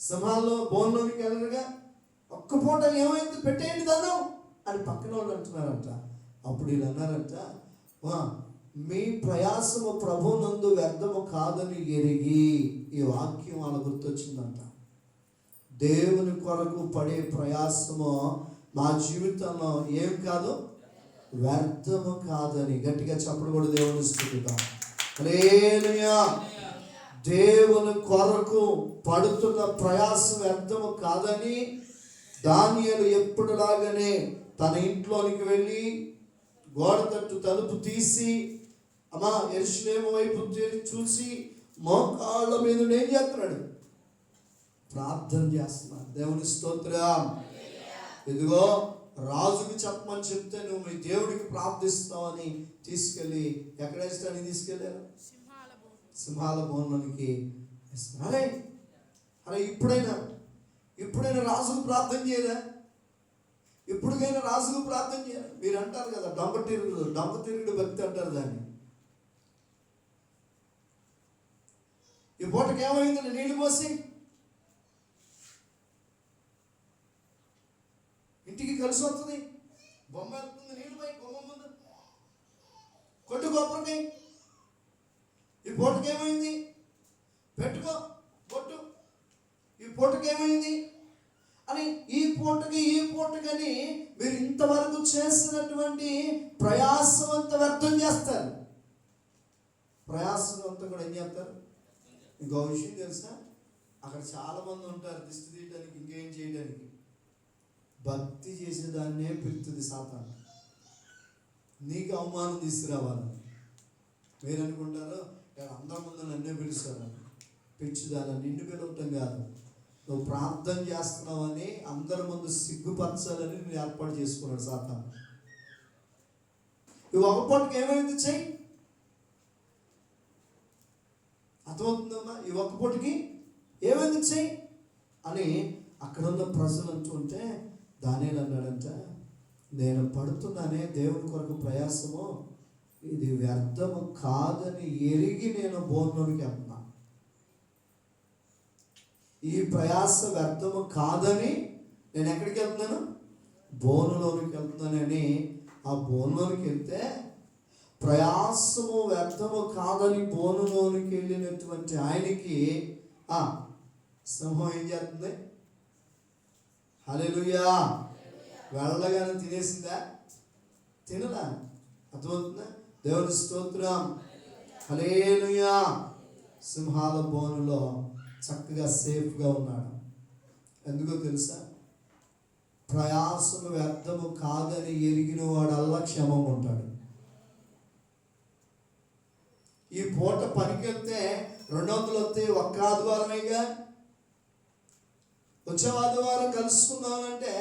సింహాల్లో బోన్లోనికి వెళ్ళరుగా. ఒక్క పూట ఏమైంది, పెట్టేయండి దానం అని పక్కన వాళ్ళు అంటున్నారంట. అప్పుడు వీళ్ళు అన్నారంట, మీ ప్రయాసము ప్రభునందు వ్యర్థము కాదని ఎరిగి. ఈ వాక్యం వాళ్ళ గుర్తొచ్చిందంట. దేవుని కొరకు పడే ప్రయాసము మా జీవితంలో ఏం కాదు, వ్యర్థము కాదని. గట్టిగా చప్పుడు కూడా దేవుని స్తుతిద్దాం. హల్లెలూయా. దేవుని కొరకు పడుతున్న ప్రయాసం వ్యర్థము కాదని దానియేలు ఎప్పుడులాగానే తన ఇంట్లోనికి వెళ్ళి గోడ తట్టు తలుపు తీసి యెరూషలేము వైపు చూసి మోకాళ్ళ మీద ఏం చేస్తున్నాడు, ప్రార్థన చేస్తున్నాడు. దేవుని స్తోత్రం. ఇదిగో రాజుకి చెప్పమని చెప్తే నువ్వు మీ దేవుడికి ప్రార్థిస్తావని తీసుకెళ్ళి ఎక్కడ వేస్తాడని తీసుకెళ్ళారు, సింహాల భవనానికి. అరే అరే ఇప్పుడైనా రాజుకు ప్రార్థన చేయరా? ఇప్పటికైనా రాజుకు ప్రార్థన చేయరా? మీరు అంటారు కదా డొంక తిరుగుడు భక్తి అంటారు దాన్ని. ఈ పూటకి ఏమైందండి, నీళ్లు పోసి ఇంటికి కలిసి వస్తుంది, బొమ్మ వెళ్తుంది, నీళ్ళు పోయి బొమ్మ ముందు కొట్టు గోపురకి. ఈ పూటకి ఏమైంది, పెట్టుకో బొట్టు. ఈ పూటకి ఏమైంది అని ఈ పూటకని మీరు ఇంతవరకు చేసినటువంటి ప్రయాసం అంతా వ్యర్థం చేస్తారు. ప్రయాసం అంతా కూడా ఏం చేస్తారు? ఇంకో విషయం తెలుసా, అక్కడ చాలా మంది ఉంటారు దిష్టి తీయడానికి, ఇంకేం చేయడానికి. భక్తి చేసేదాన్నే పిలుస్తుంది సాతాను. నీకు అవమానం తీసుకురావాలని మీరు అనుకుంటారు. అందరి ముందు నన్నే పిలుస్తారు. పిచ్చిదాన్ని నిన్ను పిలవటం కాదు, నువ్వు ప్రార్థన చేస్తున్నావని అందరి ముందు సిగ్గుపరచాలని నువ్వు ఏర్పాటు చేసుకున్నాడు సాతాను. ఇవి ఒక పూటకి ఏమైంది చెయ్యి, అర్థమవుతుందమ్మా? ఈ ఒక్క పూటకి ఏమైంది చెయ్యి అని అక్కడ ఉన్న ప్రజలు అంటుంటే దానియేలు అన్నాడంట, నేను పడుతున్నానే దేవుని కొరకు ప్రయాసము, ఇది వ్యర్థము కాదని ఎరిగి నేను బోన్లోనికి వెళ్తున్నా. ఈ ప్రయాస వ్యర్థము కాదని నేను ఎక్కడికి వెళ్తున్నాను, బోనులోనికి వెళ్తున్నానని. ఆ బోనులోనికి వెళ్తే ప్రయాసము వ్యర్థము కాదని బోనులోనికి వెళ్ళినటువంటి ఆయనకి సింహం ఏం చేస్తుంది? హల్లెలూయా. వెళ్ళగానే తినేసిందా? తినలా. అర్థమవుతుందా? దేవుని స్తోత్రం. హల్లెలూయా. సింహాల బోనులో చక్కగా సేఫ్గా ఉన్నాడు. ఎందుకో తెలుసా? ప్రయాసము వ్యర్థము కాదని ఎరిగిన వాడల్లా క్షేమంగా ఉంటాడు. ఈ పూట పనికి వెళ్తే 200 వస్తాయి, ఒక్క ఆదివారమేగా. వచ్చే ఆదివారం కలుసుకుందామంటే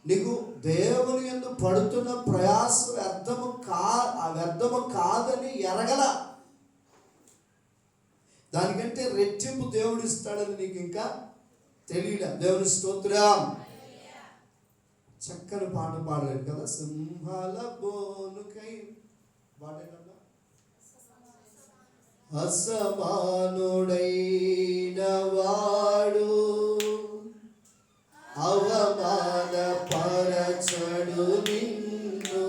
నీకు దేవుని యందు పడుతున్న ప్రయాస వ్యర్థము కాదని ఎరగల. దానికంటే రెట్టింపు దేవుడు ఇస్తాడని నీకు ఇంకా తెలియలే. దేవుని స్తోత్రం. చక్కని పాట పాడలేదు కదా, సింహాల బోనుకై పాడేనమ్మా. అసమానుడైన వాడు అవమాన పరచడు నిన్ను,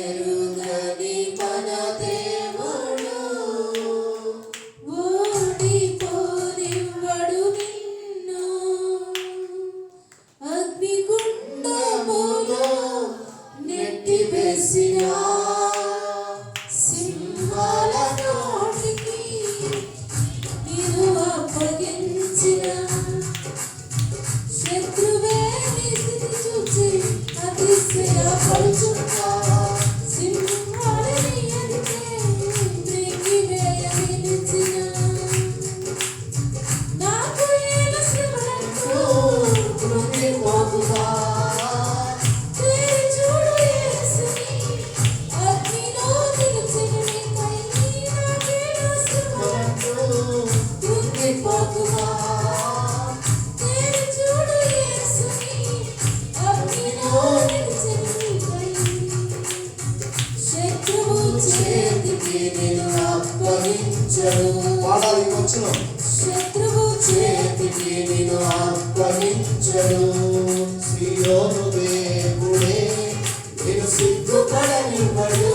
ఎరుగని మన దేవుడు ఓడిపోనివ్వడు నిన్ను. అగ్నిగుండములో నెట్టివేసిన సింహాల నోటికి పాడాలి వచ్చిన శత్రువు చేతికి నిన్ను అప్పగించడు. సియోను దేవుడే నిన్ను సిగ్గుపడనివ్వడు.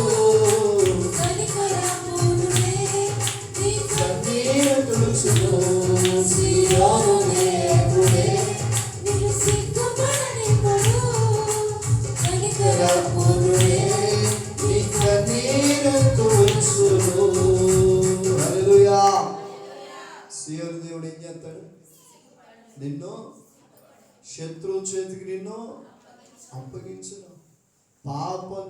కన్నీరు తుడుచును. సియోను దేవుడే నిన్ను సిగ్గుపడనివ్వడు. కనికరపూరుడే నీ కన్నీరు తుడుచును. హల్లెలూయా. సియోను దేవుడు ఏం చేస్తాడు? నిన్ను శత్రువు చేతికి నిన్ను అప్పగించును. పాపం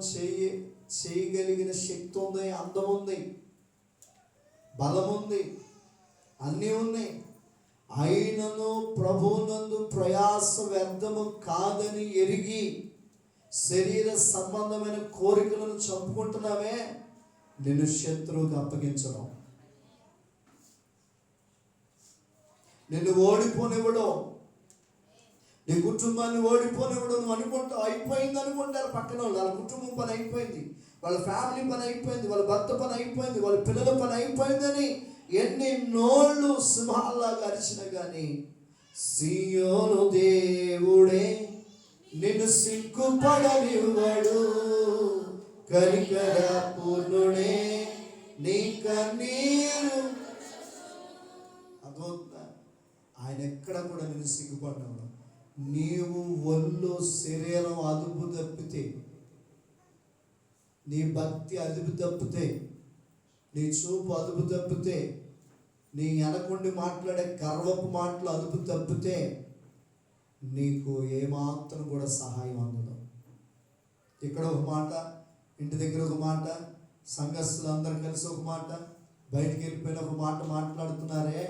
చేయగలిగిన శక్తి ఉంది, అందం ఉంది, బలం ఉంది, అన్నీ ఉన్నాయి. అయినను ప్రభువునందు ప్రయాస వ్యర్థము కాదని ఎరిగి శరీర సంబంధమైన కోరికలను చంపుకుంటున్నావే, నిన్ను శత్రువుకి అప్పగించడం, నిన్ను ఓడిపోనివ్వడం, నీ కుటుంబాన్ని ఓడిపోనివ్వడం. నువ్వు అనుకుంటావు అయిపోయింది అనుకుంటారు పక్కన వాళ్ళు. వాళ్ళ కుటుంబం పని అయిపోయింది, వాళ్ళ ఫ్యామిలీ పని అయిపోయింది, వాళ్ళ భర్త పని అయిపోయింది, వాళ్ళ పిల్లల పని అయిపోయిందని ఎన్ని నోళ్ళు సింహాల్లాగా అరిచినా కానీ సియోను దేవుడే నిన్ను సిగ్గుపడనివ్వడు. కనికర పూర్ణుడే నీ కన్నీరు. అదవుతుందా? ఆయన ఎక్కడ కూడా నిన్ను సిగ్గుపడ్డాడు. నీవు ఒళ్ళు శరీరం అదుపు తప్పితే, నీ భక్తి అదుపు తప్పితే, నీ చూపు అదుపు తప్పితే, నీ వెనకుండి మాట్లాడే గర్వపు మాటలు అదుపు తప్పితే నీకు ఏమాత్రం కూడా సహాయం అందదు. ఇక్కడ ఒక మాట, ఇంటి దగ్గర ఒక మాట, సంఘస్థులు అందరూ కలిసి ఒక మాట, బయటికి వెళ్ళిపోయిన ఒక మాట మాట్లాడుతున్నారే,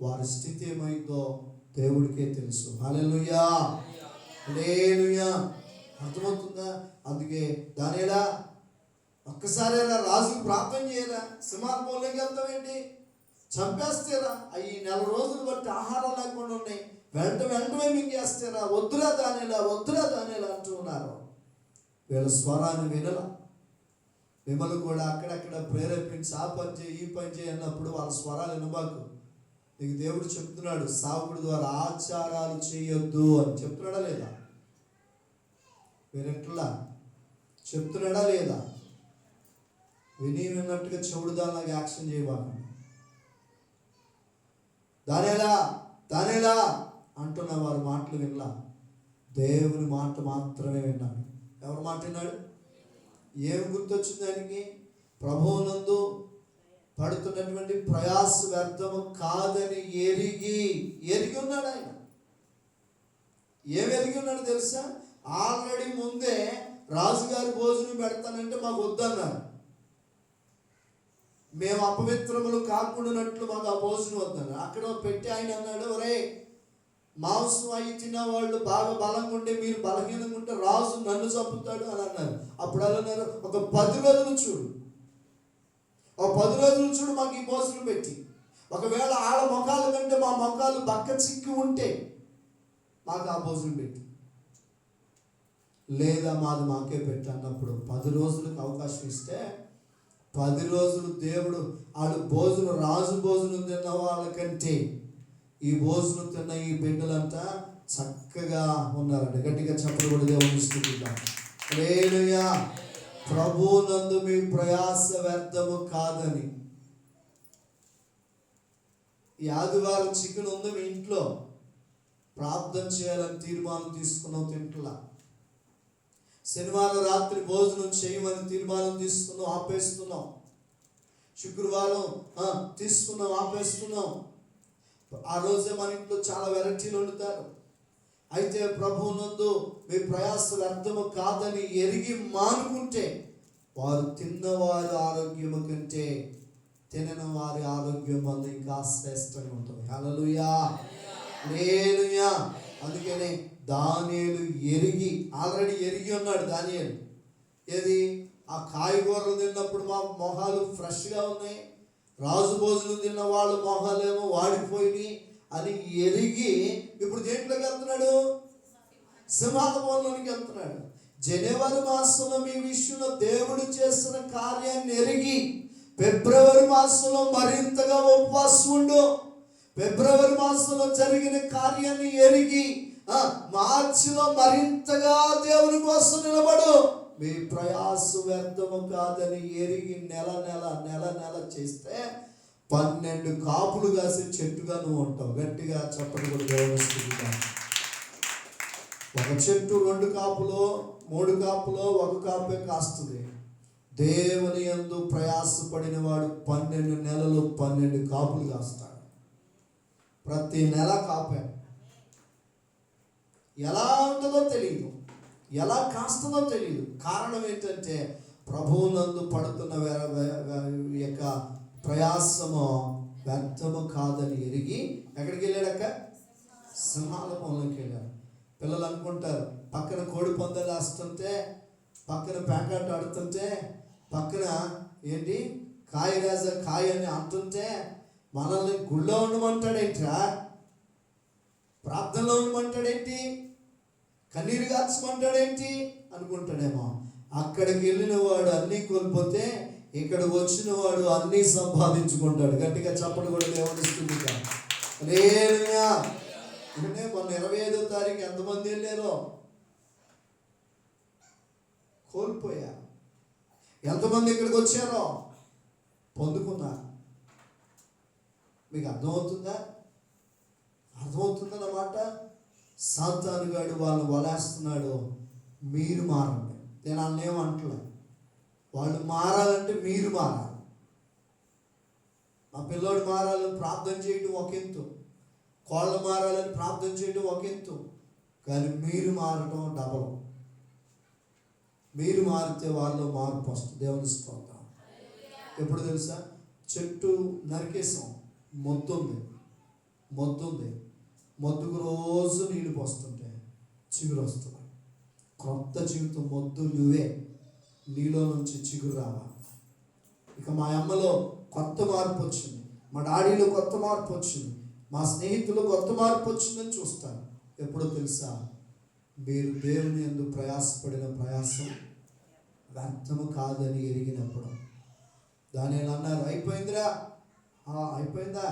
వారి స్థితి ఏమైందో దేవుడికే తెలుసు. హల్లెలూయా, హల్లెలూయా. అర్థమవుతుందా? అందుకే దానిలా ఒక్కసారి రాజుకు ప్రార్థన చేయరా, సింహాలకి వెళ్తామేంటి, చంపేస్తారా, ఈ 4 రోజులు బట్టి ఆహారం లేకుండా ఉన్నాయి, వెంటనే మింగేస్తారా, వద్దురా దానిలా అంటూ ఉన్నారు. వీళ్ళ స్వరాన్ని వినలా. మిమ్మల్ని కూడా అక్కడక్కడ ప్రేరేపించి ఆ పని చేయి ఈ పని చేయి అన్నప్పుడు వాళ్ళ స్వరాలు వినబాకు. నీకు దేవుడు చెప్తున్నాడు, సావుకుడి ద్వారా ఆచారాలు చేయొద్దు అని చెప్తున్నాడా లేదా? వీరెట్లా చెప్తున్నాడా లేదా? విన్నట్టుగా చెవుడు దానిలాగా యాక్షన్ చేయబాకండి. దానేలా అంటున్న వారి మాటలు వినలా, దేవుని మాట మాత్రమే విన్నాడు. ఎవరి మాట విన్నాడు? ఏం గుర్తొచ్చింది ఆయనకి? ప్రభువునందు పడుతున్నటువంటి ప్రయాస వ్యర్థము కాదని ఎరిగి ఉన్నాడు. ఆయన ఏం ఎరిగి ఉన్నాడు తెలుసా? ఆల్రెడీ ముందే రాజుగారి భోజనం పెడతానంటే మాకు వద్దన్నారు. మేము అపవిత్రములు కాకుండానట్లు మాకు ఆ భోజనం వద్దన్నారు. అక్కడ పెట్టి ఆయన అన్నాడు, ఒరే మాంసం అయి తిన్న వాళ్ళు బాగా బలంగా ఉంటే మీరు బలహీనంగా ఉంటే రాజు నన్ను చంపుతాడు అని అన్నారు. అప్పుడు అన్నారు, ఒక 10 రోజులు చూడు, ఒక 10 రోజులు చూడు మాకు ఈ భోజనం పెట్టి, ఒకవేళ ఆడ మొఖాల కంటే మా మొఖాలు బక్క చిక్కి ఉంటే మాకు ఆ భోజనం పెట్టి, లేదా మాది మాకే పెట్టి అన్నప్పుడు 10 రోజులకు అవకాశం ఇస్తే 10 రోజులు దేవుడు ఆడు భోజనం, రాజు భోజనం తిన్న వాళ్ళకంటే ఈ భోజనం తిన్న ఈ బిడ్డలంతా చక్కగా ఉన్నారంట. గట్టిగా చెప్పలు కూడా దేవుని స్తుతిద్దాం. హల్లెలూయా. ప్రభువునందు మీ ప్రయాస వ్యర్థము కాదని. ఈ ఆదివారం చికెన్ ఉంది మీ ఇంట్లో, ప్రార్థన చేయాలని తీర్మానం తీసుకున్నాం, తింటులా. శనివారం రాత్రి భోజనం చేయమని తీర్మానం తీసుకున్నాం, ఆపేస్తున్నాం. శుక్రవారం తీసుకున్నాం, ఆపేస్తున్నాం. ఆ రోజే మన ఇంట్లో చాలా వెరైటీలు వండుతారు. అయితే ప్రభువునందు మీ ప్రయాస వ్యర్థము కాదని ఎరిగి మానుకుంటే వారు తిన్నవారి ఆరోగ్యము కంటే తినని వారి ఆరోగ్యం వల్ల ఇంకా శ్రేష్టంగా ఉంటుంది. హల్లెలూయా, హల్లెలూయా. అందుకనే దానియేలు ఆల్రెడీ ఎరిగి ఉన్నాడు. దానియేలు ఏది, ఆ కాయగూరలు తిన్నప్పుడు మా మొహాలు ఫ్రెష్గా ఉన్నాయి, రాజు భోజనం తిన్న వాళ్ళ మొహాలేమో వాడిపోయి అని ఎరిగి ఇప్పుడు దేంట్లోకి వెళ్తున్నాడు? సింహాసనంలోనికి వెళ్తున్నాడు. జనవరి మాసంలో మీ విషయంలో దేవుడు చేస్తున్న కార్యాన్ని ఎరిగి ఫిబ్రవరి మాసంలో మరింతగా ఉపవాసం ఉండు. ఫిబ్రవరి మాసంలో జరిగిన కార్యాన్ని ఎరిగి మార్చిలో మరింతగా దేవుని కోసం నిలబడు. మీ ప్రయాస వ్యర్థము కాదని ఎరిగి నెల నెల చేస్తే 12 కాపులు కాసే చెట్టుగా నువ్వు ఉంటావు. గట్టిగా చెప్పడం కూడా దేవుని స్థితిగా. ఒక చెట్టు 2 కాపులో 3 కాపులో 1 కాపే కాస్తుంది. దేవుని యందు ప్రయాసపడిన వాడు 12 నెలలు 12 కాపులు కాస్తాడు. ప్రతి నెల కాపే. ఎలా ఉంటుందో తెలియదు, ఎలా కాస్తుందో తెలియదు. కారణం ఏంటంటే ప్రభువునందు పడుతున్న యొక్క ప్రయాసము వ్యర్థము కాదని ఎరిగి ఎక్కడికి వెళ్ళాడక్క? సింహాల పొలంలోకి వెళ్ళాడు. పిల్లలు అనుకుంటారు పక్కన కోడి పందాలు వేస్తుంటే, పక్కన ప్యాకాట్ ఆడుతుంటే, పక్కన ఏంటి కాయ రాజా కాయ అని అంటుంటే మనల్ని గుళ్ళో ఉండమంటాడేంట్రా, ప్రార్థనలో ఉండమంటాడేంటి, కన్నీరు గార్చమంటాడేంటి అనుకుంటాడేమో. అక్కడికి వెళ్ళిన వాడు అన్నీ కోల్పోతే ఇక్కడ వచ్చిన వాడు అన్నీ సంపాదించుకుంటాడు. గట్టిగా చెప్పడం కూడా దేవునిస్తుంది. అంటే మొన్న 25వ తారీఖు ఎంతమంది వెళ్ళారో కోల్పోయా, ఎంతమంది ఇక్కడికి వచ్చారో పొందుకున్నారు. మీకు అర్థమవుతుందా? అర్థమవుతుందన్నమాట. సాతాను గాడు వాళ్ళు వలేస్తున్నాడు. మీరు మారండి. నేను అన్నేమంటలే, వాళ్ళు మారాలంటే మీరు మారాలి. మా పిల్లోడు మారాలని ప్రార్థన చేయడం ఒక ఎత్తు, కోళ్ళు మారాలని ప్రార్థన చేయడం ఒక ఎత్తు, కానీ మీరు మారడం డబల్. మీరు మారితే వాళ్ళు మార్పు వస్తుంది. దేవుని స్తోత్రం. ఎప్పుడు తెలుసా? చెట్టు నరికేసాం, మొద్దుంది, మొద్దుకు రోజు నీళ్ళు పోస్తుంటే చిగురు వస్తుంది. క్రొత్త జీవితం మొద్దు నువ్వే, నీలో నుంచి చిగురు రావాలి. ఇక మా అమ్మలో కొత్త మార్పు వచ్చింది, మా డాడీలో కొత్త మార్పు వచ్చింది, మా స్నేహితులు కొత్త మార్పు వచ్చిందని చూస్తాను. ఎప్పుడో తెలుసా? మీరు దేవుని యందు ప్రయాసపడిన ప్రయాసం వ్యర్థము కాదని ఎరిగినప్పుడు. దానిని అన్నారు, అయిపోయిందిరా. అయిపోయిందా?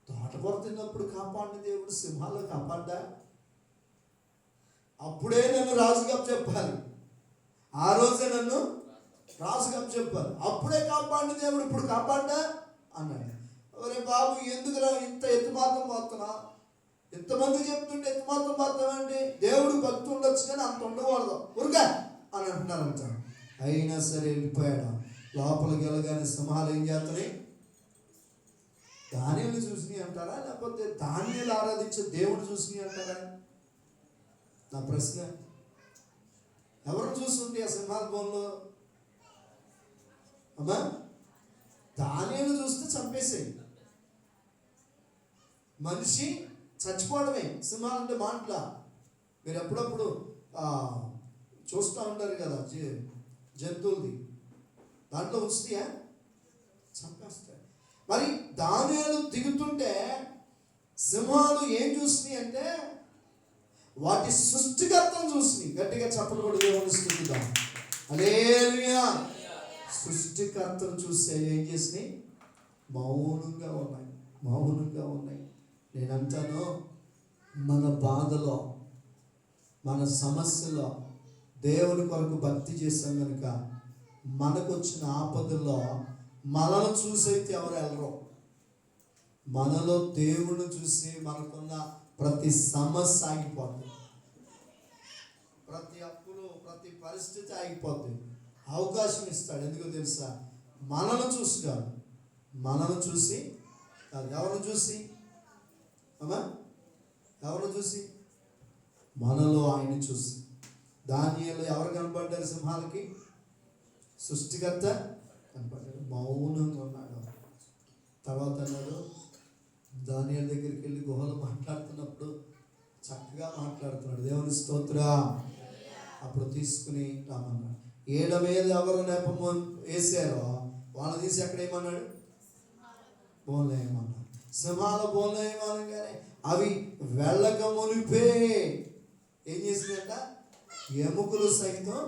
తోటకూర తిన్నప్పుడు కాపాడిన దేవుడు సింహాల్లో కాపాడ్డా? అప్పుడే నన్ను రాజుగా చెప్పాలి, ఆ రోజే నన్ను రాజుగా చెప్పాలి. అప్పుడే కాపాడిన దేవుడు ఇప్పుడు కాపాడ్డా అన్నాడు. ఒరే బాబు, ఎందుకురా ఇంత ఎత్తుమాత్రం పోతున్నా? ఎంతమంది చెప్తుంటే ఎత్తుమాత్రం పోతామండి. దేవుడు భక్తి ఉండొచ్చు కానీ అంత ఉండకూడదు ఊరుగా అని అంటున్నారంట. అయినా సరే వెళ్ళిపోయాడు. లోపలికి వెళ్ళగానే సింహాలు ఏం చేస్తాయి? దానిని చూసి అంటారా, లేకపోతే ధాన్యాలు ఆరాధించే దేవుడు చూసి అంటారా? నా ప్రశ్న. ఎవరు చూస్తుంటే ఆ సింహాల భవన్లో? అమ్మా, ధాన్యాలు చూస్తే చంపేసాయి. మనిషి చచ్చిపోవడమే. సింహాలంటే మాటల. మీరు ఎప్పుడప్పుడు చూస్తూ ఉంటారు కదా జంతువులది, దాంట్లో వస్తాయా? చంపేస్తాయి. మరి ధాన్యాలు దిగుతుంటే సింహాలు ఏం చూసినాయి అంటే వాటి సృష్టికర్తను చూసినాయి. గట్టిగా చెప్పలు కూడా దేవుని స్తుతిద్దాం. హల్లెలూయా. సృష్టికర్తను చూస్తే ఏం చేసినాయి? మౌనంగా ఉన్నాయి. నేనంటాను, మన బాధలో, మన సమస్యలో దేవుని కొరకు భక్తి చేస్తాం కనుక మనకు వచ్చిన ఆపదల్లో మనల్ని చూసైతే ఎవరు వెళ్ళరు. మనలో దేవుని చూసి మనకున్న ప్రతి సమస్య ఆగిపోతుంది, ప్రతి అప్పులు, ప్రతి పరిస్థితి ఆగిపోతుంది. అవకాశం ఇస్తాడు. ఎందుకో తెలుసా? మనల్ని చూసి కాదు, మనల్ని చూసి కాదు. ఎవరిని చూసి? అమ్మా, ఎవరిని చూసి? మనలో ఆయన చూసి. దానియేలు ఎవరు కనపడ్డారు సింహాలకి? సృష్టికర్త కనపడ్డాడు. మౌనంగా ఉన్నాడు. తర్వాత అన్నాడు, దానియేలు దగ్గరికి వెళ్ళి గుహలో మాట్లాడుతున్నప్పుడు చక్కగా మాట్లాడుతున్నాడు. దేవుని స్తోత్రం. అప్పుడు తీసుకుని రామన్నాడు. ఏడ మీద ఎవరు నెపము వేసారో వాళ్ళని తీసి ఎక్కడ ఏమన్నాడు? బోన్లో ఏమన్నాడు? సింహాల బోన్లో ఏమనగానే అవి వెళ్ళక మునిపే ఏం చేసిందంట? ఎముకలు సైతం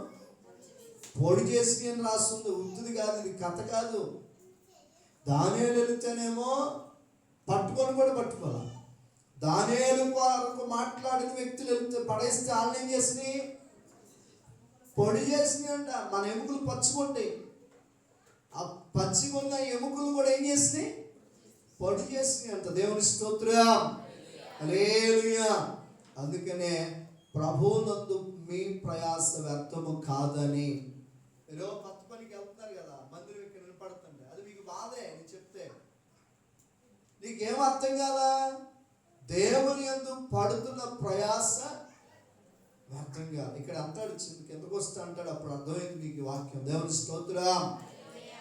పొడి చేసి అని రాస్తుంది. ఉత్తుది కాదు, ఇది కథ కాదు. దానియేలు వెళితేనేమో పట్టుకొని కూడా పట్టుకోవాలి. దానియేలు వరకు మాట్లాడిన వ్యక్తులు వెళ్తే పడేస్తే వాళ్ళని ఏం చేసినాయి? పొడి చేసినాయి అంట. మన ఎముకలు పచ్చుకుంటాయి, ఆ పచ్చిగున్న ఎముకలు కూడా ఏం చేసినాయి? పొడి చేసినాయి అంట. దేవుని స్తోత్రం, హల్లెలూయా. అందుకనే ప్రభువునందు మీ ప్రయాస వ్యర్థము కాదని. మీరు కొత్త పనికి వెళ్తున్నారు కదా, మందిరం ఇక్కడ వినపడుతుంది, అది మీకు బాధే. నేను చెప్తే నీకేం అర్థం కాదా? దేవుని యందు పడుతున్న ప్రయాస వ్యర్థంగా. ఇక్కడ అంటాడు, కిందకు వస్తా అంటాడు, అప్పుడు అర్థమైంది మీకు వాక్యం. దేవుని స్తోత్రం.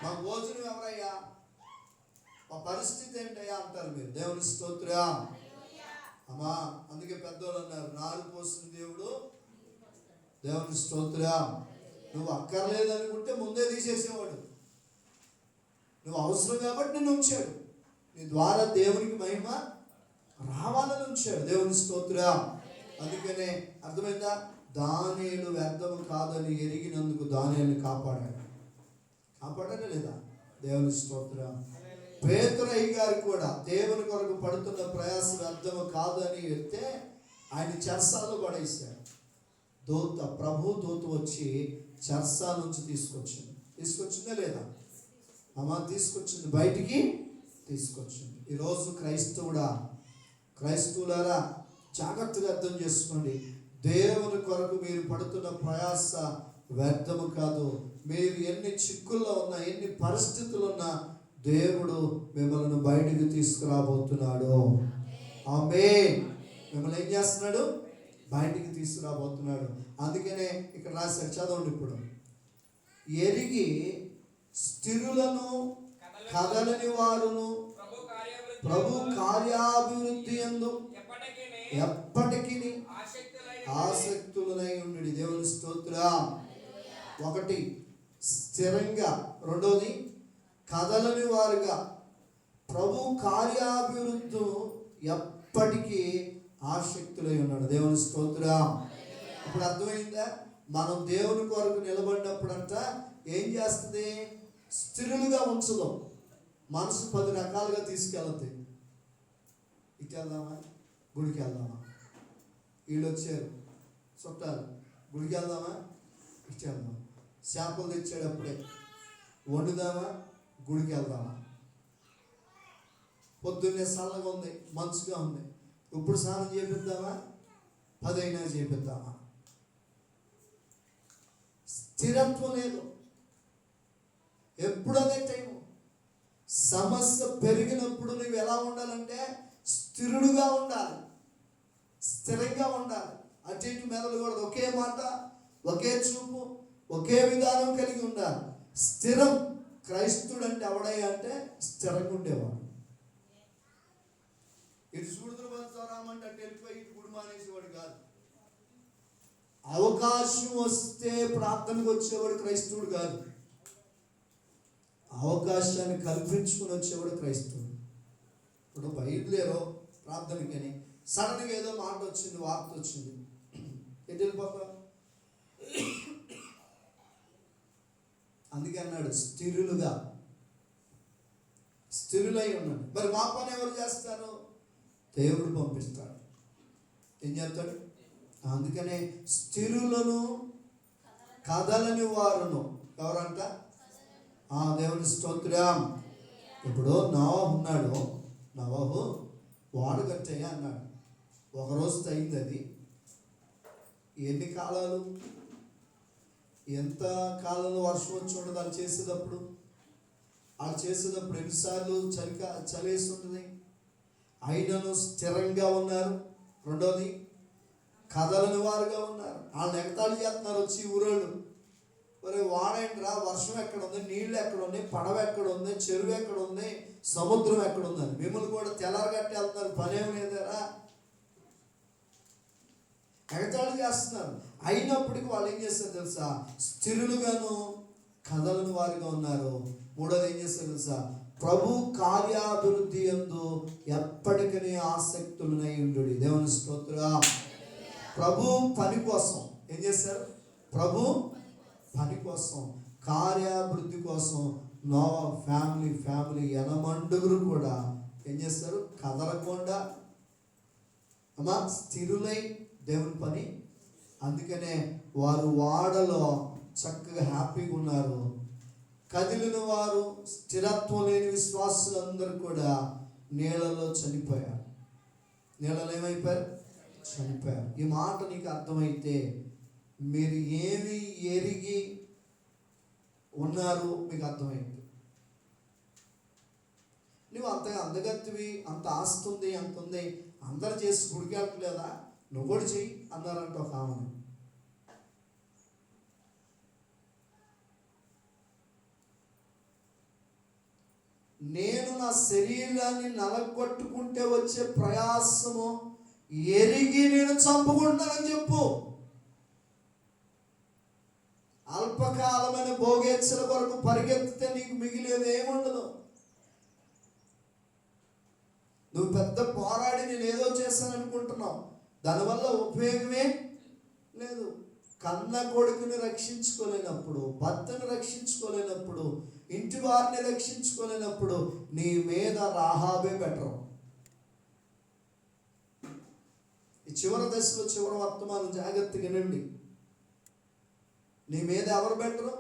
మా భోజనం ఎవరయ్యా, మా పరిస్థితి ఏంటయ్యా అంటారు మీరు. దేవుని స్తోత్రం అమ్మా. అందుకే పెద్దోళ్ళు అన్నారు, నారు పోసిన దేవుడు. దేవుని స్తోత్రం. నువ్వు అక్కర్లేదనుకుంటే ముందే తీసేసేవాడు. నువ్వు అవసరం కాబట్టి నిన్ను ఉంచాడు, నీ ద్వారా దేవునికి మహిమ రావాలని ఉంచాడు. దేవుని స్తోత్రం. అందుకనే అర్థమైందా? దానియేలు వ్యర్థము కాదని ఎరిగినందుకు దానియేలుని కాపాడాడు. కాపాడాడా లేదా? దేవుని స్తోత్రం. పేతురయ్య గారు కూడా దేవుని కొరకు పడుతున్న ప్రయాస వ్యర్థము కాదని చెప్తే ఆయన చెరసాల్లో పడేశాడు. ప్రభు దూత వచ్చి చెరసా నుంచి తీసుకొచ్చిందా లేదా అమ్మా? తీసుకొచ్చింది, బయటికి తీసుకొచ్చింది. ఈరోజు క్రైస్తవులారా జాగ్రత్తగా అర్థం చేసుకోండి. దేవుని కొరకు మీరు పడుతున్న ప్రయాస వ్యర్థము కాదు. మీరు ఎన్ని చిక్కుల్లో ఉన్నా, ఎన్ని పరిస్థితులు ఉన్నా దేవుడు మిమ్మల్ని బయటికి తీసుకురాబోతున్నాడు. ఆమేన్. మిమ్మల్ని ఏం చేస్తున్నాడు? బయటికి తీసుకురాబోతున్నాడు. అందుకనే ఇక్కడ రాశాడు, చదవండి ఇప్పుడు. ఎరిగి స్థిరులను కదలని వారును ప్రభు కార్యాభివృద్ధి యందు ఎప్పటికీ ఆసక్తులనై ఉండి. దేవుని స్తోత్రం. ఒకటి స్థిరంగా, రెండోది కదలని వారుగా ప్రభు కార్యాభివృద్ధి ఎప్పటికీ ఆసక్తులై ఉన్నాడు. దేవుని స్తోత్రం. ఇప్పుడు అర్థమైందా? మనం దేవుని కొరకు నిలబడినప్పుడంట ఏం చేస్తుంది? స్థిరులుగా ఉంచదు, మనసు 10 రకాలుగా తీసుకెళ్తుంది. ఇటు వెళ్దామా, గుడికి వెళ్దామా, వీళ్ళు వచ్చారు చుట్టాలు, గుడికి వెళ్దామా, ఇటు వెళ్దామా, చేపలు తెచ్చేటప్పుడే వండుదామా, గుడికి వెళ్దామా, పొద్దున్నే చల్లగా ఉంది, మంచుగా ఉంది, ఇప్పుడు స్నానం చేపిద్దామా, 10 అయినా చేపిద్దామా. స్థిరత్వం లేదు, ఎప్పుడు అదే టైము. సమస్య పెరిగినప్పుడు నువ్వు ఎలా ఉండాలంటే స్థిరుడుగా ఉండాలి, స్థిరంగా ఉండాలి. అటు ఇటు మెదలకూడదు, ఒకే మాట, ఒకే చూపు, ఒకే విధానం కలిగి ఉండాలి. స్థిరం. క్రైస్తుడు అంటే ఎవడయ్యా అంటే స్థిరంగా ఉండేవాడు. ఇటు సూడుదురు రామంటే అటు వెళ్ళిపోయి ఇటు గుడి మానేసేవాడు కాదు. అవకాశం వస్తే ప్రార్థనకు వచ్చేవాడు క్రైస్తవుడు కాదు, అవకాశాన్ని కల్పించుకుని వచ్చేవాడు క్రైస్తవుడు. ఇప్పుడు బయలుదేరో ప్రార్థనకి అని సడన్గా ఏదో మాట వచ్చింది, వార్త వచ్చింది, ఎటు వెళ్ళిపోతాం? అందుకే అన్నాడు స్థిరులై ఉన్నాడు. మరి మా పని ఎవరు చేస్తారు? దేవుడు పంపిస్తాడు. ఏం చేస్తాడు? అందుకనే స్థిరులను కదలని వారును ఎవరంట? దేవుని స్తోత్రం. ఇప్పుడు నోవాహు ఉన్నాడు, నోవాహు వాడు కట్టయ్యా అన్నాడు. ఒకరోజు అయింది అది. ఎన్ని కాలాలు, ఎంత కాలంలో వర్షం వచ్చి ఉండదు వాళ్ళు చేసేటప్పుడు ఎన్నిసార్లు చలేసి ఉంటుంది. అయినను స్థిరంగా ఉన్నారు. రెండోది కదలని వారుగా ఉన్నారు. వాళ్ళని ఎగతాళి చేస్తున్నారు వచ్చి ఊరోళ్ళు. మరి వాడేంట్రా, వర్షం ఎక్కడ ఉంది, నీళ్ళు ఎక్కడ ఉన్నాయి, పడవ ఎక్కడ ఉంది, చెరువు ఎక్కడ ఉంది, సముద్రం ఎక్కడ ఉందని. మిమ్మల్ని కూడా తెల్లారగట్టి వెళ్తున్నారు, పనేం లేదారా, ఎగతాళి చేస్తున్నారు. అయినప్పటికీ వాళ్ళు ఏం చేస్తారు తెలుసా? స్థిరులుగాను కదలని వారుగా ఉన్నారు. మూడోది ఏం చేస్తారు తెలుసా? ప్రభు కార్యాభివృద్ధి యందు ఎప్పటికీ ఆసక్తులనై ఉండు. దేవుని స్తోత్రం. ప్రభు పని కోసం ఏం చేశారు? ప్రభు పని కోసం, కార్యాభివృద్ధి కోసం నోవా ఫ్యామిలీ ఎనమండుగురు కూడా ఏం చేస్తారు? కదలకుండా స్థిరులై దేవుని పని. అందుకనే వారు వాడలో చక్కగా హ్యాపీగా ఉన్నారు. కదిలిన వారు, స్థిరత్వం లేని విశ్వాసులందరూ కూడా నీళ్ళలో చనిపోయారు. నీళ్ళలో ఏమైపోయారు? చనిపోయారు. ఈ మాట నీకు అర్థమైతే మీరు ఏమి ఎరిగి ఉన్నారు మీకు అర్థమైంది. నువ్వు అంతగా అందగత్తివి, అంత ఆస్తుంది, అంత ఉంది, అందరు చేసి గుడికెళ్ళట్లేదా, నువ్వు కూడా చెయ్యి అన్నారంట ఒక ఆమెను. నేను నా శరీరాన్ని నలగొట్టుకుంటే వచ్చే ప్రయాసము ఎరిగి నేను చంపుకుంటానని చెప్పు. అల్పకాలమైన భోగేచ్ఛల కొరకు పరిగెత్తితే నీకు మిగిలేది ఏముండదు. నువ్వు పెద్ద పోరాడి నేను ఏదో చేస్తాను అనుకుంటున్నావు, దానివల్ల ఉపయోగమే లేదు. కన్న కొడుకుని రక్షించుకోలేనప్పుడు, భర్తను రక్షించుకోలేనప్పుడు, ఇంటి వారిని రక్షించుకోలేనప్పుడు నీ మీద రాహాబే బెటరు. ఈ చివరి దశలో చివరి వర్తమానం జాగ్రత్తగా వినండి. నీ మీద ఎవరు బెటరు?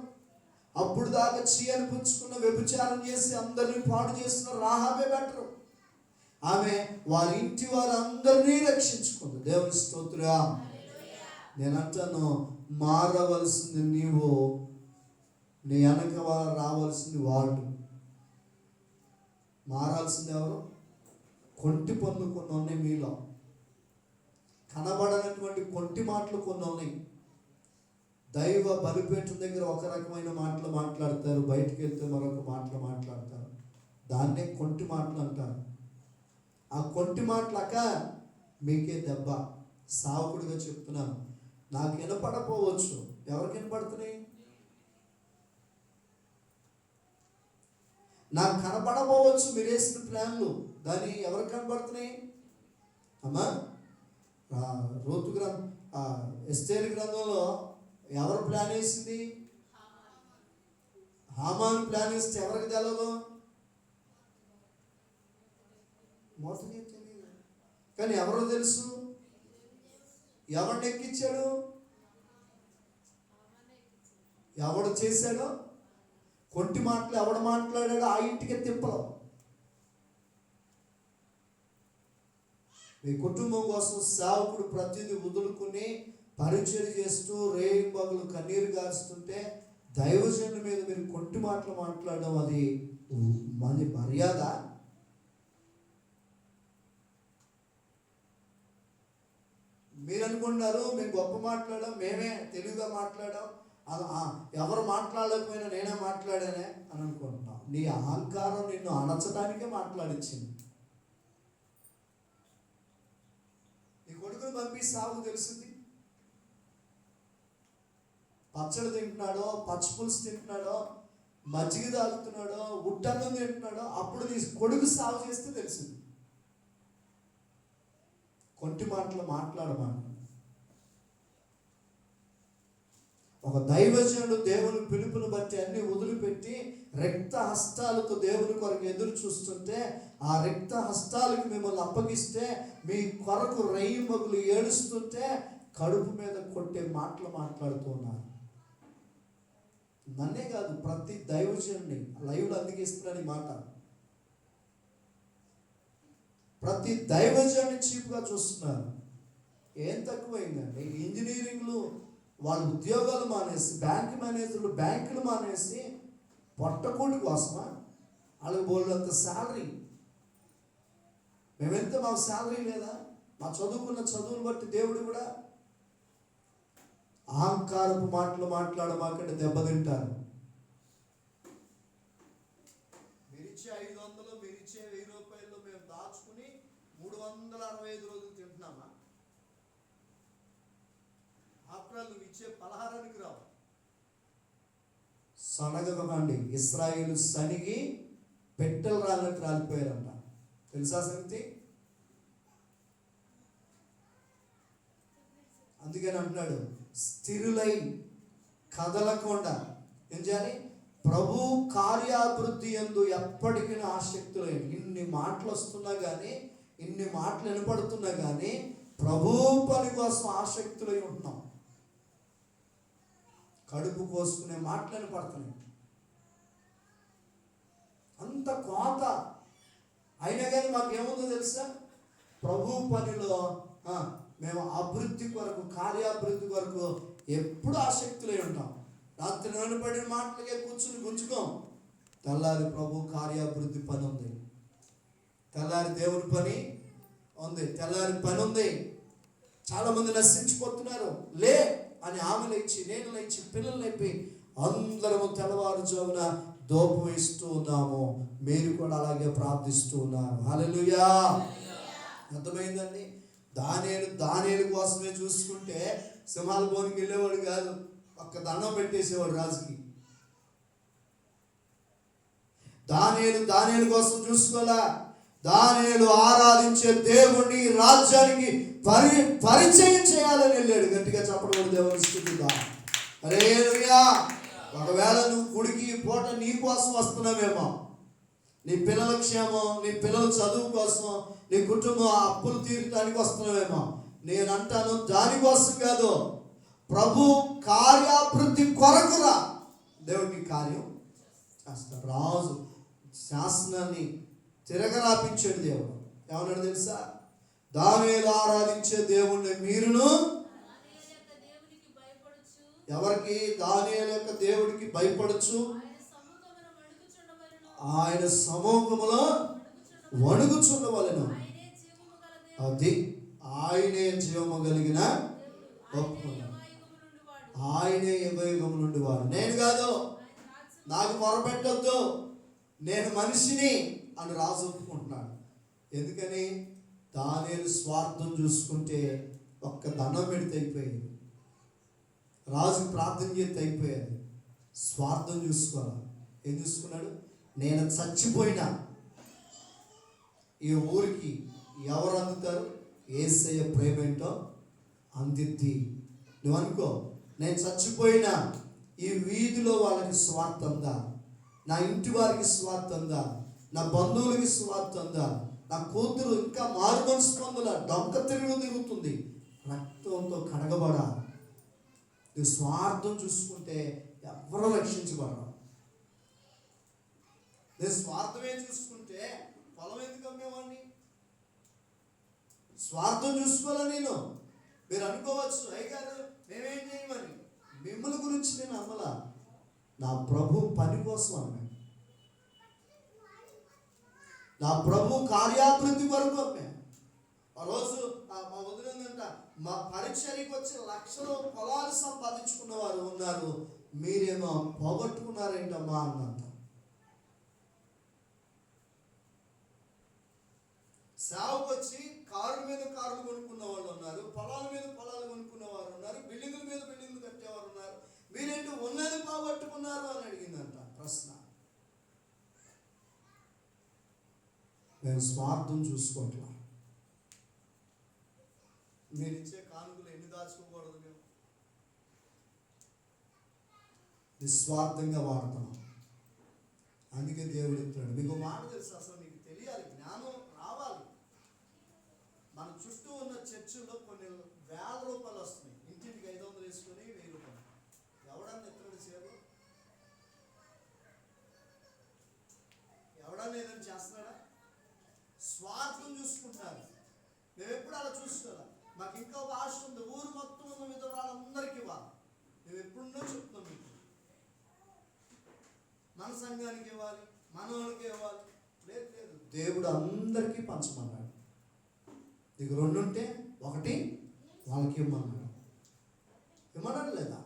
అప్పుడు దాకా చీయని పుచ్చుకున్న, వ్యభిచారం చేసి అందరినీ పాడు చేసిన రాహాబే బెటరు. ఆమె వారి ఇంటి వారందరినీ రక్షించుకుంది. దేవుని స్తోత్రం. నేను అంటాను, మారవలసింది నీవు, నీ వెనక రావాల్సింది వాడు. మారాల్సింది ఎవరు? కొంటి పనులు కొన్ని ఉన్నాయి మీలో, కనబడనటువంటి కొంటి మాటలు కొన్ని ఉన్నాయి. దైవ బలిపీఠం దగ్గర ఒక రకమైన మాటలు మాట్లాడతారు, బయటకు వెళ్తే మరొక మాటలు మాట్లాడతారు. దాన్నే కొంటి మాటలు అంటారు. ఆ కొంటి మాటలక మీకే దెబ్బ. సావుకుడిగా చెప్తున్నాను, నాకు వినపడపోవచ్చు. ఎవరికి వినపడుతున్నాయి? నాకు కనపడపోవచ్చు మీరు వేసిన ప్లాన్లు, దాన్ని ఎవరికి కనపడుతున్నాయి? అమ్మా, రూతు ఎస్తేరు గ్రంథంలో ఎవరు ప్లాన్ వేసింది? హామాను ప్లాన్ వేస్తే ఎవరికి తెలదు? మోసమే తెలియదు, కానీ ఎవరో తెలుసు. ఎవరిని ఎక్కించాడు? ఎవడు చేశాడో? కొంటి మాటలు ఎవడు మాట్లాడాడో ఆ ఇంటికి తిప్పలు. మీ కుటుంబం కోసం సేవకుడు ప్రతిదీ వదులుకుని పరిచయం చేస్తూ రేయింబగలు కన్నీరు గారుస్తుంటే దైవజనుల మీద మీరు కొంటి మాటలు మాట్లాడడం అది మంది మర్యాద? మీరు అనుకుంటారు మేము గొప్ప మాట్లాడాం, మేమే తెలుగుగా మాట్లాడాం, ఎవరు మాట్లాడలేకపోయినా నేనే మాట్లాడానే అని అనుకుంటున్నాం. నీ అహంకారం నిన్ను అణచడానికే మాట్లాడించింది. నీ కొడుకుని పంపి సాగు తెలుస్తుంది. పచ్చడి తింటున్నాడో, పచ్చిపులుసు తింటున్నాడో, మజ్జిగ తాగుతున్నాడో, ఉట్టన్నం తింటున్నాడో, అప్పుడు నీ కొడుకు సాగు చేస్తే తెలిసింది. కొంటి మాటలు మాట్లాడమాట. ఒక దైవజనుడు దేవుని పిలుపుని బట్టి అన్ని వదిలిపెట్టి రక్త హస్తాలతో దేవుని కొరకు ఎదురు చూస్తుంటే, ఆ రక్త హస్తాలకు మిమ్మల్ని అప్పగిస్తే మీ కొరకు రేయింబగులు ఏడుస్తుంటే కడుపు మీద కొట్టే మాటలు మాట్లాడుతున్నారు. నన్నే కాదు, ప్రతి దైవజనుడిని లైవ్లో అందికిస్తున్నాను ఈ మాట. ప్రతి దైవజనుడిని చీప్గా చూస్తున్నారు. ఏం తక్కువైందండి? ఇంజనీరింగ్లు వాళ్ళ ఉద్యోగాలు మానేసి, బ్యాంక్ మేనేజర్లు బ్యాంకులు మానేసి పొట్టకూటి కోసమా? వాళ్ళకి బోల్డంత శాలరీ. మేమెంత మాకు శాలరీ లేదా? మా చదువుకున్న చదువులు బట్టి దేవుడు కూడా అహంకారపు మాటలు మాట్లాడమాకంటే దెబ్బతింటారు. మీరిచ్చే 500, మీరిచ్చే 1000 రూపాయలు మేము దాచుకుని 365 రోజులు తింటున్నామా? ఆఫ్టర్ నువ్వు ఇచ్చే పలహారానికి రావు. సనగకండి. ఇశ్రాయేలు సనిగి పెట్టెలు రాలినట్టు రాలిపోయారంట. తెలుసా సంగతి? అందుకని అంటున్నాడు, స్థిరులై కదలకుండా ఏం చేయాలి? ప్రభు కార్యాభివృద్ధి యందు ఎప్పటికీ ఆసక్తులై, ఇన్ని మాటలు వస్తున్నా కానీ, ఇన్ని మాటలు వినపడుతున్నా కానీ ప్రభు పని కోసం ఆసక్తులై ఉంటున్నాం. కడుపు కోసుకునే మాటలు వినపడుతున్నాయి, అంత కోత. అయినా కానీ మాకేముందో తెలుసా, ప్రభు పనిలో మేము అభివృద్ధి కొరకు, కార్యాభివృద్ధి కొరకు ఎప్పుడు ఆసక్తులై ఉంటాం. రాత్రి వెనుపడిన మాటలకే కూర్చుని గుంజుకోం. తెల్లారి ప్రభు కార్యాభివృద్ధి పని ఉంది, తెల్లారి దేవుని పని ఉంది, తెల్లారి పని ఉంది. చాలామంది నశించిపోతున్నారు. లే అని ఆమె లేచి, నేను లేచి, పిల్లలు లేపి అందరము తెల్లవారుజామున ధూపం ఇస్తూ ఉన్నాము. మీరు కూడా అలాగే ప్రార్థిస్తూ ఉన్నారు. హల్లెలూయా. అర్థమైందండి. దానియేలు కోసమే చూసుకుంటే సింహాల బోనికి వెళ్ళేవాడు కాదు, ఒక్క దండం పెట్టేసేవాడు రాజుకి. దానియేలు కోసం చూసుకోలే. దానియేలు ఆరాధించే దేవుణ్ణి రాజ్యానికి పరిచయం చేయాలని వెళ్ళాడు. గట్టిగా చెప్పడం దేవుని స్తుతిగా. హల్లెలూయా. ఒకవేళ నువ్వు గుడికి పూట నీ కోసం వస్తున్నావేమో, నీ పిల్లల క్షేమం, నీ పిల్లల చదువు కోసం, నీ కుటుంబం అప్పులు తీర్చడానికి వస్తున్నావేమో, నేను అంటాను దానికోసం కాదు, ప్రభు కార్యాభివృద్ధి కొరకురా. దేవుడికి కార్యం చేస్తాడు. రాజు శాసనాన్ని తిరగరాపించాడు దేవుడు. ఏమన్నాడు తెలుసా, దానియేలు ఆరాధించే దేవుణ్ణి మీరును. ఎవరికి? దానియేలు యొక్క దేవుడికి భయపడచ్చు, ఆయన సమూహములో వణుకుచుండవలెను. అది ఆయనే జీవము కలిగిన గొప్ప, ఆయనే యుగయుగము నుండి వాడు. నేను కాదు, నాకు మొరపెట్టొద్దు, నేను మనిషిని అని రాజు ఒప్పుకుంటున్నాడు. ఎందుకని? దానియేలు స్వార్థం చూసుకుంటే ఒక్క దండం పెడితే అయిపోయేది, రాజుకి ప్రార్థన చేస్తే అయిపోయేది. స్వార్థం చూసుకోవాలి. ఏం చూసుకున్నాడు? నేను చచ్చిపోయినా ఈ ఊరికి ఎవరు అందుతారు? యేసయ్య ప్రేమ ఏంటో అందిద్ది. నువ్వు అనుకో, నేను చచ్చిపోయినా ఈ వీధిలో వాళ్ళకి స్వార్థందా, నా ఇంటి వారికి స్వార్థందా, నా బంధువులకి స్వార్థందా, నా కూతురు ఇంకా మారు మనసు పొందల డొంక తిరుగుతుంది, రక్తంతో కడగబడా. నువ్వు స్వార్థం చూసుకుంటే ఎవరో రక్షించబడరు. నేను స్వార్థమే చూసుకుంటే పొలం ఎందుకు అమ్మేవాడిని? స్వార్థం చూసుకోవాలా నేను? మీరు అనుకోవచ్చు, అయ్యగారు మేమేం చేయమని. మిమ్మల్ని గురించి నేను అమ్మలా, నా ప్రభు పని కోసం అమ్మాను, నా ప్రభు కార్యాభివృద్ధి కొరకు అమ్మాను. ఆ రోజు మా వదిలిందంట, మా పరిచర్యకి వచ్చి లక్షలు పొలాలు సంపాదించుకున్న వారు ఉన్నారు, మీరేమో పోగొట్టుకున్నారేంటమ్మా అన్నంత. సేవకు వచ్చి కారు మీద కారులు కొనుక్కున్న వాళ్ళు ఉన్నారు, పొలాల మీద పొలాలు కొనుక్కున్న వారు ఉన్నారు, బిల్డింగుల మీద బిల్డింగులు కట్టేవారు ఉన్నారు, మీరేంటి ఉన్నది పోగొట్టుకున్నారు అని అడిగిందంట ప్రశ్న. మేము స్వార్థం చూసుకోవట్లా. మీరు ఇచ్చే కానుకలు ఎన్ని దాచుకోకూడదు, మేము నిస్వార్థంగా వాడుతున్నాం. అందుకే దేవుడు చెప్తున్నాడు, మీకు మాట తెలుసు, అసలు మీకు తెలియాలి, జ్ఞానం రావాలి. మన చుట్టూ ఉన్న చర్చిల్లో కొన్ని వేల రూపాయలు వస్తున్నాయి, ఇంటింటికి 500 వేసుకొని 1000 రూపాయలు. ఎవడన్నా ఎత్తుడు చేయరు, ఎవడన్నా ఏదైనా చేస్తున్నాడా? స్వార్థం చూసుకుంటారు. మేము ఎప్పుడు అలా చూసుకోవాలి. మాకు ఇంకా ఒక ఆశ ఉంది, ఊరు మొత్తం ఉన్న మీద వాళ్ళందరికీ ఇవ్వాలి. మేము ఎప్పుడున్నో చెప్తున్నాం, మీకు మన సంఘానికి ఇవ్వాలి, మన వాళ్ళకి ఇవ్వాలి. లేదు లేదు, దేవుడు అందరికీ పంచమన్నాడు. నీకు 2 ఉంటే 1 వాళ్ళకి ఇవ్వమన్నాడు. ఇవ్వడం లేదా?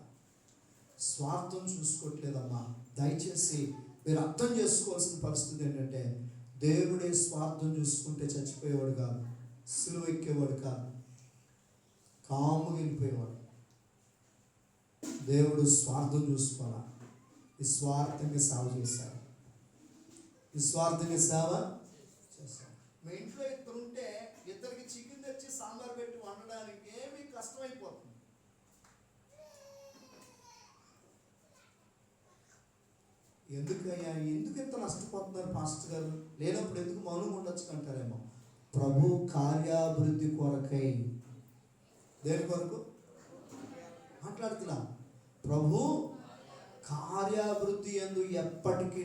స్వార్థం చూసుకోవట్లేదమ్మా. దయచేసి మీరు అర్థం చేసుకోవాల్సిన పరిస్థితి ఏంటంటే, దేవుడే స్వార్థం చూసుకుంటే చచ్చిపోయేవాడు కాదు, సిలువ ఎక్కేవాడు కాదు, కాముగా వెళ్ళిపోయేవాడు. దేవుడు స్వార్థం చూసుకోవాలా. నిస్వార్థంగా సేవ చేశాడు, నిస్వార్థంగా సేవ చేశాడు. మీ ఇంట్లో 2 ఉంటే 2కి చికెన్ తెచ్చి సాంబార్ పెట్టి వండడానికి ఏమీ కష్టమైపోతుంది. ఎందుకయ్యా, ఎందుకు ఇంత నష్టపోతున్నారు పాస్టర్ గారు, లేనప్పుడు ఎందుకు మౌనం ఉండొచ్చు అంటారేమో. ప్రభు కార్యాభివృద్ధి కొరకై. దేని కొరకు మాట్లాడుతున్నా? ప్రభు కార్యాభివృద్ధి యందు ఎప్పటికీ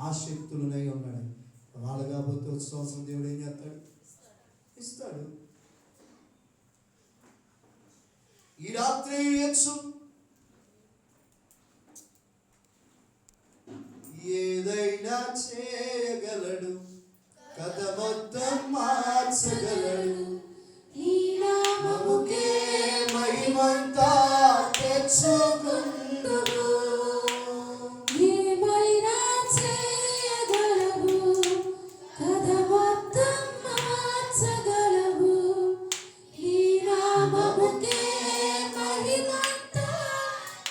ఆసక్తులనై ఉన్నాడు. వాళ్ళు కాబట్టి వచ్చే సంవత్సరం దేవుడు ఏం చేస్తాడు? ఇస్తాడు. ఈ రాత్రి ఇయ్యచ్చు, ఏదైనా చేయగలడు, కథ మొత్తం మార్చగలడు. ఈ నామముకే మహిమంతా తెచ్చుకుందుము. ఏమైనా చేయగలవు, కథ మొత్తం మార్చగలవు. ఈ నామముకే మహిమంతా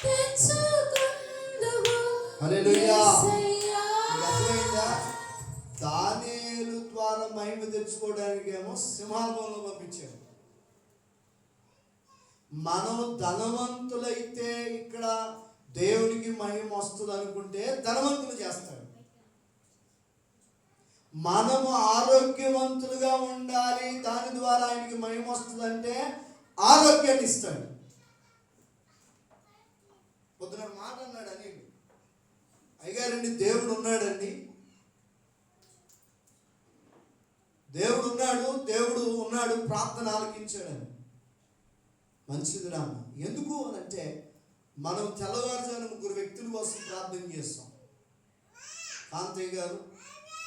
తెచ్చుకుందుము. హల్లెలూయా. దానియేలు ద్వారా మహిమ తెచ్చుకోవడానికి ఏమో సింహాసనంలో పంపించాడు. మనం ధనవంతులైతే ఇక్కడ దేవునికి మహిమ వస్తుంది అనుకుంటే ధనవంతులు చేస్తాడు. మనము ఆరోగ్యవంతులుగా ఉండాలి, దాని ద్వారా ఆయనకి మహిమ వస్తుందంటే ఆరోగ్యాన్ని ఇస్తాడు. పొద్దున మాట అన్నాడు అని, అయ్యారండి దేవుడు ఉన్నాడండి, దేవుడు ఉన్నాడు ప్రార్థన ఆలకించాడని. మంచిది రామ. ఎందుకు అని అంటే, మనం తెల్లవారుజామున 3 వ్యక్తుల కోసం ప్రార్థన చేస్తాం. కాంతయ్య గారు,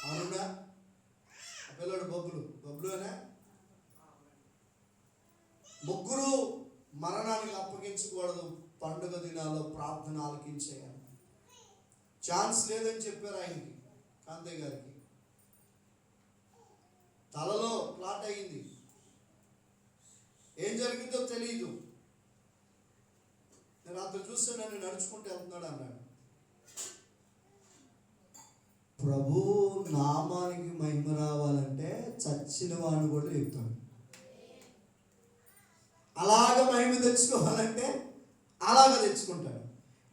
అరుణ, పిల్లడు బొబ్బులు అనే 3 మరణానికి అప్పగించకూడదు, పండుగ దినాల్లో ప్రార్థన ఆలకించేయాలి. ఛాన్స్ లేదని చెప్పారు ఆయనకి, కాంతయ్య గారికి. తలలో ప్లాట్ అయింది, ఏం జరిగిందో తెలియదు. నేను అతను చూస్తే నన్ను నడుచుకుంటూ వెళ్తున్నాడు అన్నాడు. ప్రభు నామానికి మహిమ రావాలంటే చచ్చిన వాడిని కూడా చెప్తాడు. అలాగ మహిమ తెచ్చుకోవాలంటే అలాగ తెచ్చుకుంటాడు.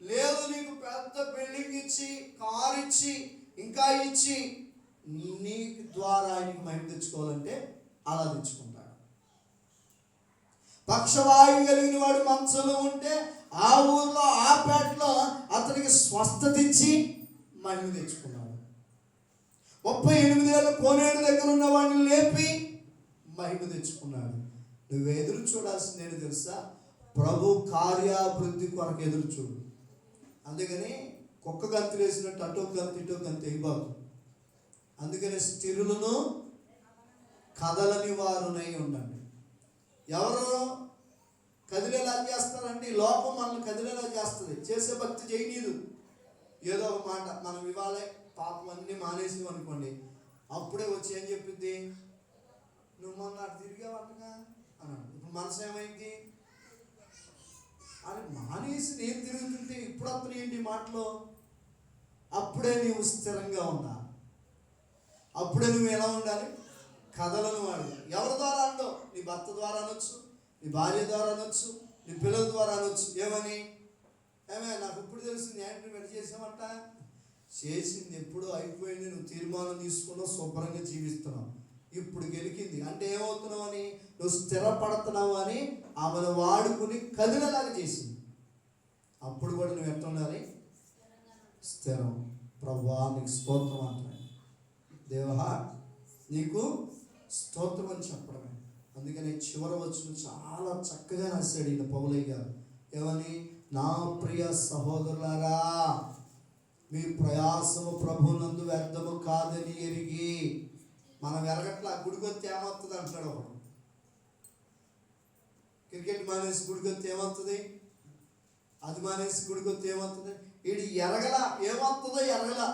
లేదు, నీకు పెద్ద బిల్డింగ్ ఇచ్చి, కారు ఇచ్చి, ఇంకా ఇచ్చి, నీ ద్వారా ఆయనకి మహిమ తెచ్చుకోవాలంటే అలా తెచ్చుకుంటాడు. పక్షవాయువు కలిగిన వాడు మంచంలో ఉంటే ఆ ఊర్లో, ఆ పేటలో అతనికి స్వస్థత ఇచ్చి మహిమ తెచ్చుకున్నాడు. 38 ఏళ్ళ కోనేడు దగ్గర ఉన్న వాడిని లేపి మహిమ తెచ్చుకున్నాడు. నువ్వు ఎదురు చూడాల్సిందేని తెలుసా? ప్రభు కార్యాభివృద్ధి కొరకు ఎదురు చూడు. అందుకని కుక్క గంతులు వేసినట్టు అటో గంతు ఇటో గంతు వేయబాకు. అందుకని స్థిరులను కదలని వారునై ఉండండి. ఎవరు కదిలేలా చేస్తారంటే ఈ లోకం మనల్ని కదిలేలా చేస్తుంది. చేసే భక్తి చేయనీదు. ఏదో ఒక మాట మనం ఇవ్వాలే, పాపం అన్నీ మానేసి అనుకోండి, అప్పుడే వచ్చి ఏం చెప్పింది, నువ్వు మొన్న అటు తిరిగావంటగా అన్నాడు. ఇప్పుడు మనసు ఏమైంది? అది మానేసి నేను తిరుగుతుంటే ఇప్పుడు అతను ఏంటి మాటలో? అప్పుడే నీవు స్థిరంగా ఉండాలి. అప్పుడే నువ్వు ఎలా ఉండాలి? కథలను వాడు. ఎవరి ద్వారా అనో, నీ భర్త ద్వారా అనొచ్చు, నీ భార్య ద్వారా అనొచ్చు, నీ పిల్లల ద్వారా అనొచ్చు. ఏమని? నాకు ఇప్పుడు తెలిసింది, ఏంటి నువ్వు చేసావంట? చేసింది ఎప్పుడు అయిపోయింది, నువ్వు తీర్మానం తీసుకున్నావు, శుభ్రంగా జీవిస్తున్నావు, ఇప్పుడు గెలికింది అంటే ఏమవుతున్నావు అని, నువ్వు స్థిరపడుతున్నావు అని ఆమెను వాడుకుని కదిలేలాగా చేసింది. అప్పుడు కూడా నువ్వు ఎట్లా ఉండాలి? స్థిరం. ప్రభువా నీకు స్తోత్రం అంటాడు. దేవా నీకు స్తోత్రం అని చెప్పడమే. అందుకని చివరి వచనం చాలా చక్కగా రాశాడు ఈయన పౌలయ్య గారు. ఏమని? నా ప్రియ సహోదరులారా, మీ ప్రయాసము ప్రభునందు వ్యర్థము కాదని ఎరిగి. మనం ఎరగట్లా, గుడికొత్తి ఏమవుతుంది అంటాడు ఒకడు. క్రికెట్ మానేసి గుడికొత్తి ఏమవుతుంది, అది మానేసి గుడికొత్తి ఏమవుతుంది. వీడు ఎరగలా, ఏమవుతుందో ఎరగలా,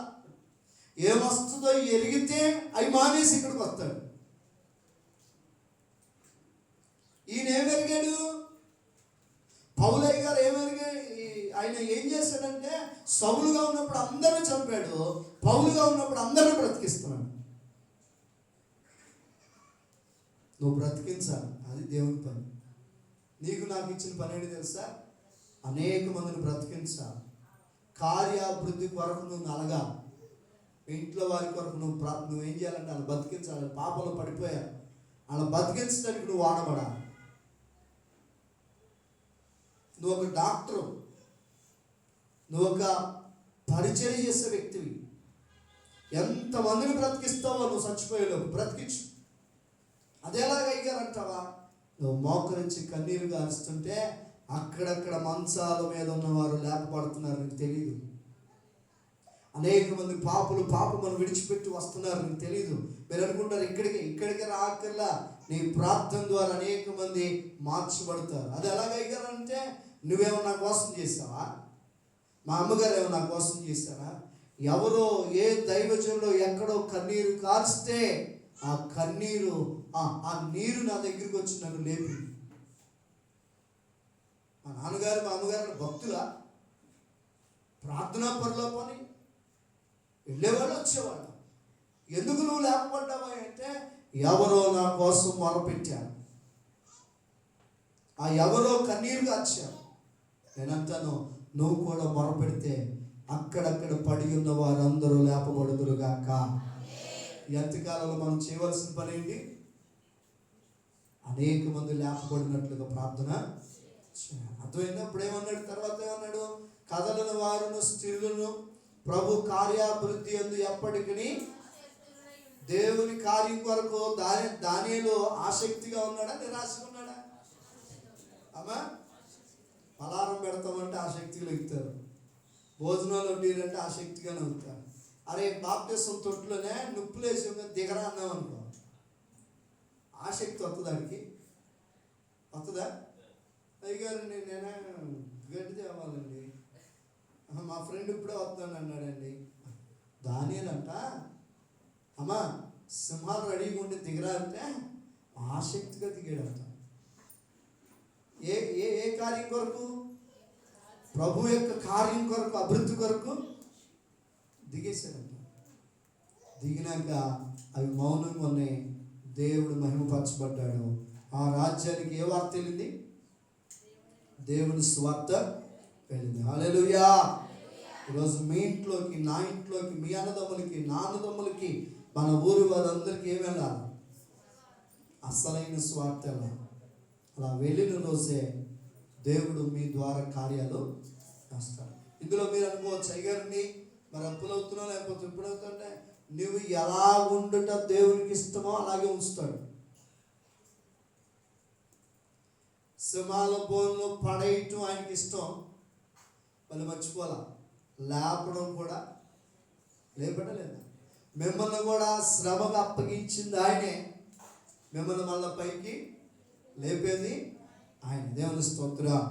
ఏమొస్తుందో ఎరిగితే అవి మానేసి ఇక్కడికి వస్తాడు. ఈయన ఏమెరిగాడు? పౌలయ్య గారు ఏమెరిగా? ఆయన ఏం చేశాడంటే, సౌలుగా ఉన్నప్పుడు అందరూ చంపాడు, పౌలుగా ఉన్నప్పుడు అందరూ బ్రతికిస్తున్నాడు. నువ్వు బ్రతికించాలి, అది దేవుని పని. నీకు నాకు ఇచ్చిన పని ఏంటి తెలుసా? అనేక మందిని బ్రతికించాలి, కార్యాభివృద్ధి కొరకు నువ్వు నలగాలి. ఇంట్లో వారి కొరకు నువ్వు ఏం చేయాలంటే వాళ్ళు బతికించాలి. పాపంలో పడిపోయారు, వాళ్ళ బతికించడానికి నువ్వు వాడబడాలి. నువ్వు ఒక డాక్టరు, నువ్వు ఒక పరిచర్య చేసే వ్యక్తివి. ఎంతమందిని బ్రతికిస్తావో నువ్వు చచ్చిపోయేలోపు బ్రతికించు. అదేలాగయ్యారంటావా? నువ్వు మోకరించి కన్నీరు గారుస్తుంటే అక్కడక్కడ మంచాల మీద ఉన్నవారు లేపబడుతున్నారు, నీకు తెలియదు. అనేక మంది పాపమును విడిచిపెట్టి వస్తున్నారు, నీకు తెలియదు. మీరు అనుకుంటారు ఇక్కడికి రాకల్లా నీ ప్రార్థన ద్వారా అనేక మంది మార్చబడతారు. అది ఎలాగయ్యారంటే, నువ్వేమన్నా కోసం చేసావా? మా అమ్మగారు ఏమన్నా కోసం చేశారా? ఎవరో ఏ దైవజనులో ఎక్కడో కన్నీరు కాల్స్తే ఆ కన్నీరు ఆ నీరు నా దగ్గరికి వచ్చి నన్ను లేపి. మా నాన్నగారు మా అమ్మగారు భక్తులా? ప్రార్థనా పనిలో పని వెళ్ళేవాళ్ళు వచ్చేవాళ్ళు. ఎందుకు నువ్వు లేకపోవడ్డావా అంటే, ఎవరో నా కోసం మొరపెట్టారు, ఆ ఎవరో కన్నీరు కాచారు. నేనంటాను, నువ్వు కూడా మొరపెడితే అక్కడక్కడ పడి ఉన్న వారందరూ లేపబడుదురుగాక. ఎంతకాలంలో మనం చేయవలసిన పని ఏంటి? అనేక మంది లేపబడినట్లుగా ప్రార్థన చేయాలి. అర్థమైందా? ఇప్పుడు ఏమన్నాడు? తర్వాత ఏమన్నాడు? కదలని వారును స్త్రీలను ప్రభు కార్యాభివృద్ధి అందు ఎప్పటికీ దేవుని కార్యం కొరకు దానిలో ఆసక్తిగా ఉన్నాడా, నిరాశగా ఉన్నాడా? అమ్మా, పలారం పెడతామంటే ఆసక్తిగా ఎక్కుతారు, భోజనాలు వడ్డీలంటే ఆసక్తిగా నవ్వుతారు. అరే బాప్తిసం తొట్టులోనే నుప్పులేసి దిగరా అన్నాం అనుకో, ఆసక్తి వస్తుంది. అడిగి వస్తుందా? అయ్యగారండి నేనే గడ్డి తేవాలండి, మా ఫ్రెండ్ ఇప్పుడే వస్తాను అన్నాడండి. దానియేలంట, అమ్మా సింహాలు రెడీగా ఉండి దిగరా అంటే ఆసక్తిగా దిగాడంట. ఏ ఏ ఏ కార్యం కొరకు? ప్రభు యొక్క కార్యం కొరకు, అభివృద్ధి కొరకు దిగేశాడంట. దిగినాక అవి మౌనంగా ఉన్నాయి. దేవుడు మహిమపరచబడ్డాడు. ఆ రాజ్యానికి ఏ వార్త వెళ్ళింది? దేవుని స్వార్త వెళ్ళింది. హల్లెలూయా. ఈరోజు మీ ఇంట్లోకి, నా ఇంట్లోకి, మీ అన్నదమ్ములకి, నా అన్నదమ్ములకి, మన ఊరి వారందరికీ ఏమి వెళ్ళాలి? అసలైన స్వార్థ వెళ్ళాలి. అలా వెళ్ళిన రోజే దేవుడు మీ ద్వారా కార్యాలు చేస్తాడు. ఇందులో మీరు అనుకోవచ్చు, అయ్యారండి మరి అప్పులు అవుతున్నావు లేకపోతే ఇప్పుడు అవుతుంటే, నువ్వు ఎలా ఉండుట దేవునికి ఇష్టమో అలాగే ఉంచుతాడు. సింహాల బోన్లో పడేయటం ఆయనకి ఇష్టం, వాళ్ళు మర్చిపోలా. లేపడం కూడా లేపడలేదా? మిమ్మల్ని కూడా శ్రమకు అప్పగించింది ఆయనే, మిమ్మల్ని మళ్ళీ పైకి లేపేది ఆయన. దేవుని స్తోత్రం.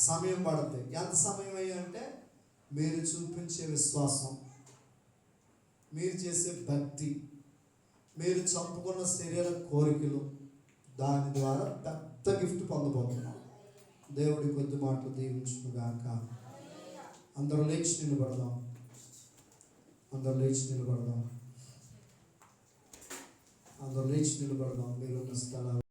సమయం పడుతుంది. ఎంత సమయం అయ్యంటే, మీరు చూపించే విశ్వాసం, మీరు చేసే భక్తి, మీరు చంపుకున్న శరీర కోరికలు, దాని ద్వారా పెద్ద గిఫ్ట్ పొందబోతున్నాం. దేవుడి కొద్ది మాటలు దీవించుగాక. అందరూ లేచి నిలబడదాం. అందరూ లేచి నిలబడదాం. అందరూ లేచి నిలబడదాం. మీరున్న స్థలాలు